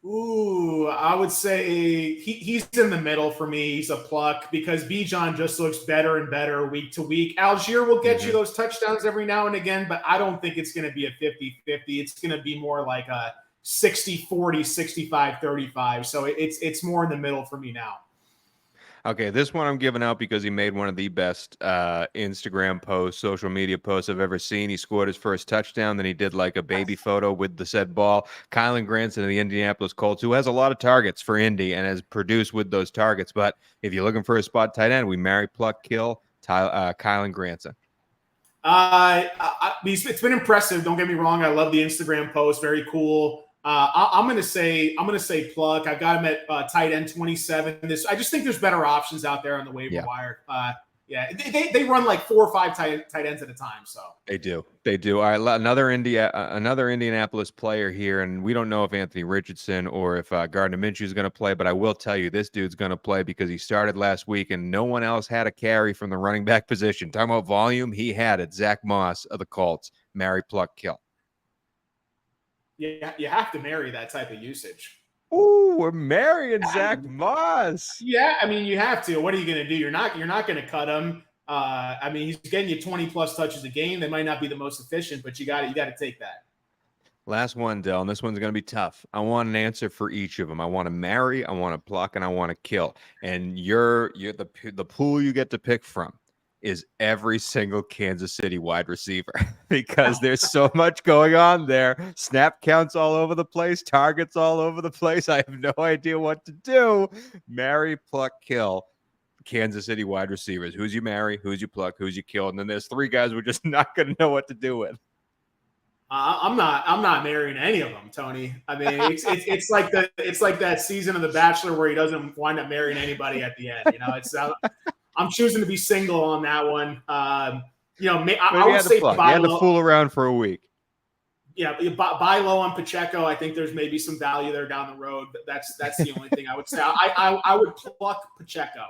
Speaker 2: Ooh, I would say he's in the middle for me. He's a pluck because Bijan just looks better and better week to week. Algier will get you those touchdowns every now and again, but I don't think it's going to be a 50-50. It's going to be more like a 60-40, 65-35. So it's more in the middle for me now.
Speaker 1: Okay, this one I'm giving out because he made one of the best Instagram posts, social media posts I've ever seen. He scored his first touchdown, then he did like a baby photo with the said ball. Kylan Granson of the Indianapolis Colts, who has a lot of targets for Indy and has produced with those targets. But if you're looking for a spot tight end, we marry, pluck, kill, Kylan Granson.
Speaker 2: It's been impressive. Don't get me wrong. I love the Instagram post. Very cool. I'm gonna say pluck. I've got him at tight end 27. I just think there's better options out there on the waiver wire. They run like 4 or 5 tight ends at a time. So
Speaker 1: they do. All right, another Indianapolis player here, and we don't know if Anthony Richardson or if Gardner Minshew is going to play, but I will tell you this dude's going to play because he started last week and no one else had a carry from the running back position. Talking about volume, he had it. Zach Moss of the Colts. Marry, pluck, kill.
Speaker 2: Yeah, you have to marry that type of usage.
Speaker 1: Ooh, we're marrying Zach Moss.
Speaker 2: Yeah, I mean, you have to. What are you going to do? You're not going to cut him. I mean, he's getting you 20-plus touches a game. They might not be the most efficient, but you got to take that.
Speaker 1: Last one, Dell, and this one's going to be tough. I want an answer for each of them. I want to marry, I want to pluck, and I want to kill. And you're the pool you get to pick from is every single Kansas City wide receiver because there's so much going on there. Snap counts all over the place, targets all over the place. I have no idea what to do. Marry, pluck, kill. Kansas City wide receivers. Who's you marry? Who's you pluck? Who's you kill? And then there's 3 guys we're just not going to know what to do with.
Speaker 2: I'm not marrying any of them, Tony. I mean, it's like that season of The Bachelor where he doesn't wind up marrying anybody at the end. You know, I'm choosing to be single on that one. I
Speaker 1: would
Speaker 2: say
Speaker 1: you had to fool around for a week.
Speaker 2: Yeah, buy low on Pacheco. I think there's maybe some value there down the road. But that's the only thing I would say. I would pluck Pacheco.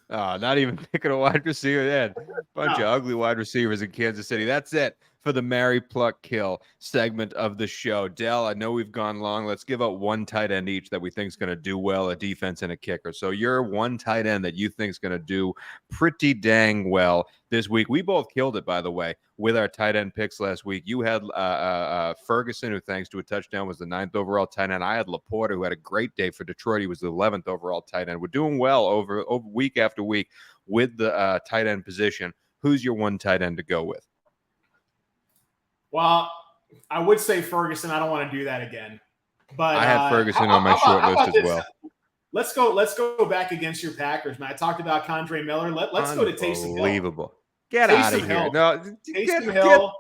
Speaker 1: Not even picking a wide receiver then. Bunch of ugly wide receivers in Kansas City. That's it for the Marry, Pluck, Kill segment of the show. Dell, I know we've gone long. Let's give out one tight end each that we think is going to do well, a defense and a kicker. So you're one tight end that you think is going to do pretty dang well this week. We both killed it, by the way, with our tight end picks last week. You had Ferguson, who thanks to a touchdown was the 9th overall tight end. I had Laporta, who had a great day for Detroit. He was the 11th overall tight end. We're doing well over week after week with the tight end position. Who's your one tight end to go with?
Speaker 2: Well, I would say Ferguson. I don't want to do that again. But
Speaker 1: I had Ferguson on my short list as well.
Speaker 2: Let's go back against your Packers, man. I talked about Condre Miller. Let's go to Taysom Hill.
Speaker 1: Unbelievable. Get out of here. No,
Speaker 2: Taysom Hill.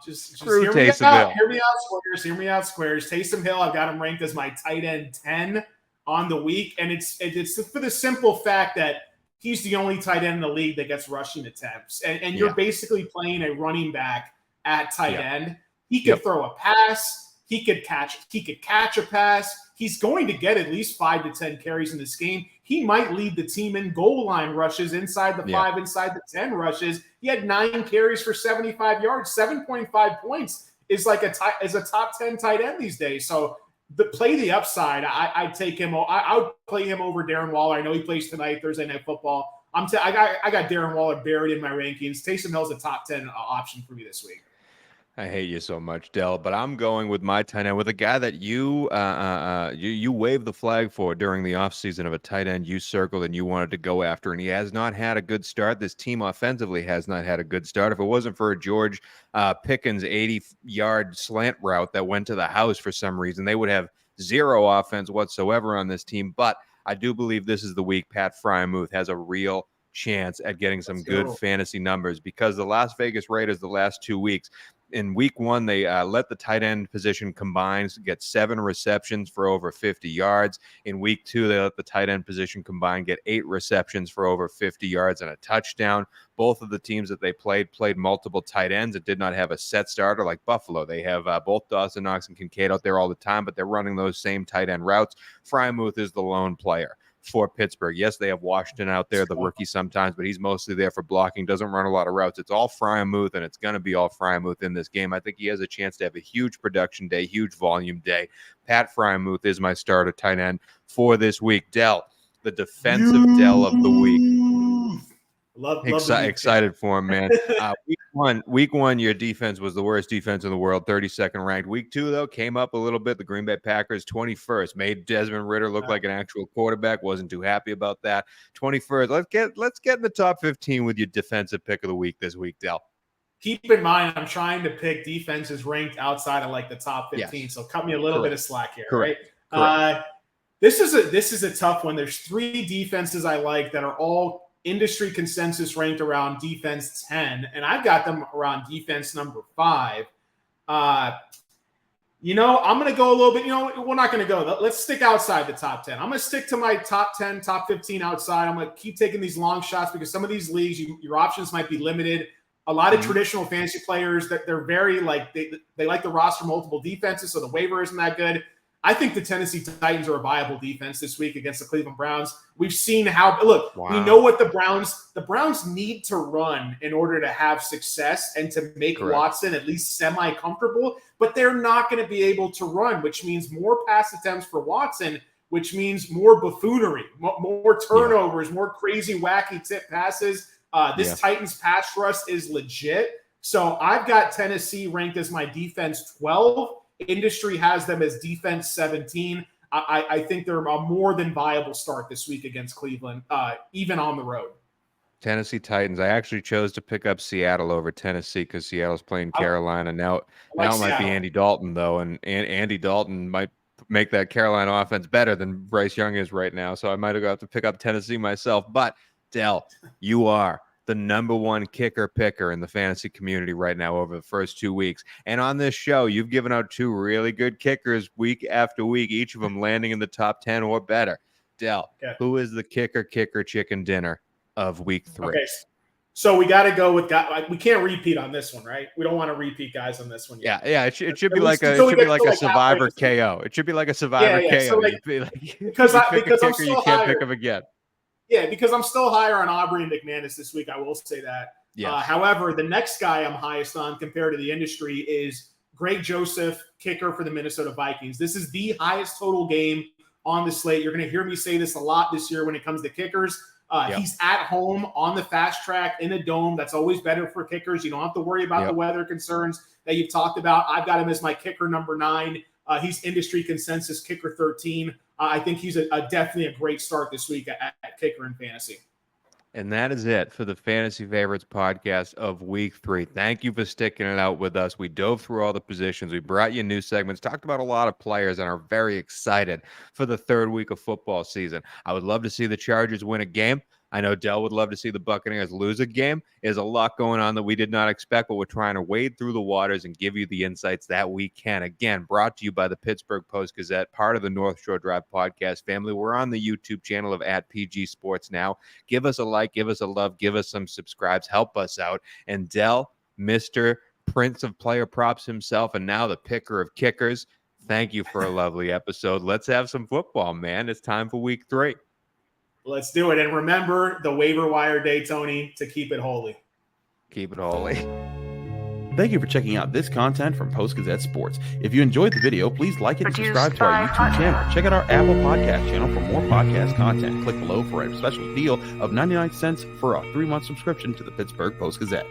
Speaker 2: Just hear me out. Hear me out, Squares. Hear me out, Squares. Taysom Hill, I've got him ranked as my tight end 10 on the week. And it's for the simple fact that he's the only tight end in the league that gets rushing attempts. And you're basically playing a running back at tight end. He could throw a pass. He could catch a pass. He's going to get at least 5 to 10 carries in this game. He might lead the team in goal line rushes, inside the 5, inside the 10 rushes. He had 9 carries for 75 yards. 7.5 points is like a top 10 tight end these days. So play the upside. I'd take him. I would play him over Darren Waller. I know he plays tonight, Thursday Night Football. I got Darren Waller buried in my rankings. Taysom Hill's a top 10 option for me this week.
Speaker 1: I hate you so much, Dell, but I'm going with my tight end with a guy that you waved the flag for during the offseason of a tight end you circled and you wanted to go after, and he has not had a good start. This team offensively has not had a good start. If it wasn't for a George Pickens 80-yard slant route that went to the house for some reason, they would have zero offense whatsoever on this team. But I do believe this is the week Pat Freiermuth has a real chance at getting some good fantasy numbers, because the Las Vegas Raiders the last 2 weeks, in week 1, they let the tight end position combine get 7 receptions for over 50 yards. In week 2, they let the tight end position combine get 8 receptions for over 50 yards and a touchdown. Both of the teams that they played multiple tight ends. It did not have a set starter like Buffalo. They have both Dawson Knox and Kincaid out there all the time, but they're running those same tight end routes. Freiermuth is the lone player for Pittsburgh. Yes, they have Washington out there, the rookie sometimes, but he's mostly there for blocking, doesn't run a lot of routes. It's all Freiermuth, and it's going to be all Freiermuth in this game. I think he has a chance to have a huge production day, huge volume day. Pat Freiermuth is my starter tight end for this week. Dell, the defensive Dell of the week. Excited for him, man. Week one, your defense was the worst defense in the world, 32nd ranked. Week 2, though, came up a little bit. The Green Bay Packers, 21st, made Desmond Ridder look like an actual quarterback. Wasn't too happy about that. 21st. Let's get in the top 15 with your defensive pick of the week this week, Dell.
Speaker 2: Keep in mind, I'm trying to pick defenses ranked outside of like the top 15, so cut me a little bit of slack here.
Speaker 1: Correct.
Speaker 2: Right? This is a tough one. There's 3 defenses I like that are all industry consensus ranked around defense 10, and I've got them around defense number 5. I'm going to go a little bit, we're not going to go. Let's stick outside the top 10. I'm going to stick to my top 10, top 15 outside. I'm going to keep taking these long shots because some of these leagues, your options might be limited. A lot of traditional fantasy players, that they're very they like to roster multiple defenses, so the waiver isn't that good. I think the Tennessee Titans are a viable defense this week against the Cleveland Browns. We've seen we know what the Browns need to run in order to have success and to make Watson at least semi-comfortable, but they're not going to be able to run, which means more pass attempts for Watson, which means more buffoonery, more turnovers, more crazy, wacky tip passes. This Titans pass rush is legit. So I've got Tennessee ranked as my defense 12. Industry has them as defense 17. I think they're a more than viable start this week against Cleveland, even on the road.
Speaker 1: Tennessee Titans. I actually chose to pick up Seattle over Tennessee because Seattle's playing Carolina. Now it might be Andy Dalton, though, and Andy Dalton might make that Carolina offense better than Bryce Young is right now. So I might have got to pick up Tennessee myself. But, Dell, you are the number 1 kicker picker in the fantasy community right now over the first 2 weeks. And on this show, you've given out 2 really good kickers week after week, each of them landing in the top 10 or better. Dell,
Speaker 2: Okay.
Speaker 1: who is the kicker chicken dinner of week 3?
Speaker 2: Okay. So we got to go with guys. We can't repeat on this one, right? We don't want to repeat guys on this one yet.
Speaker 1: Yeah. It should be like a Survivor KO. It should be like a Survivor KO.
Speaker 2: So because I'm still
Speaker 1: you can't pick him again.
Speaker 2: Yeah, because I'm still higher on Aubrey and McManus this week. I will say that.
Speaker 1: Yeah.
Speaker 2: However, the next guy I'm highest on compared to the industry is Greg Joseph, kicker for the Minnesota Vikings. This is the highest total game on the slate. You're going to hear me say this a lot this year when it comes to kickers. He's at home on the fast track in a dome. That's always better for kickers. You don't have to worry about the weather concerns that you've talked about. I've got him as my kicker number 9. He's industry consensus kicker 13. I think he's definitely a great start this week at kicker in fantasy.
Speaker 1: And that is it for the Fantasy Favorites podcast of week 3. Thank you for sticking it out with us. We dove through all the positions. We brought you new segments, talked about a lot of players, and are very excited for the 3rd week of football season. I would love to see the Chargers win a game. I know Dell would love to see the Buccaneers lose a game. There's a lot going on that we did not expect, but we're trying to wade through the waters and give you the insights that we can. Again, brought to you by the Pittsburgh Post-Gazette, part of the North Shore Drive podcast family. We're on the YouTube channel of @PG Sports now. Give us a like, give us a love, give us some subscribes, help us out. And Dell, Mr. Prince of Player Props himself, and now the picker of kickers, thank you for a lovely episode. Let's have some football, man. It's time for week 3.
Speaker 2: Let's do it. And remember the waiver wire day, Tony, to keep it holy.
Speaker 1: Keep it holy.
Speaker 3: Thank you for checking out this content from Post-Gazette Sports. If you enjoyed the video, please like it and subscribe to our YouTube channel. Check out our Apple Podcast channel for more podcast content. Click below for a special deal of 99 cents for a 3-month subscription to the Pittsburgh Post-Gazette.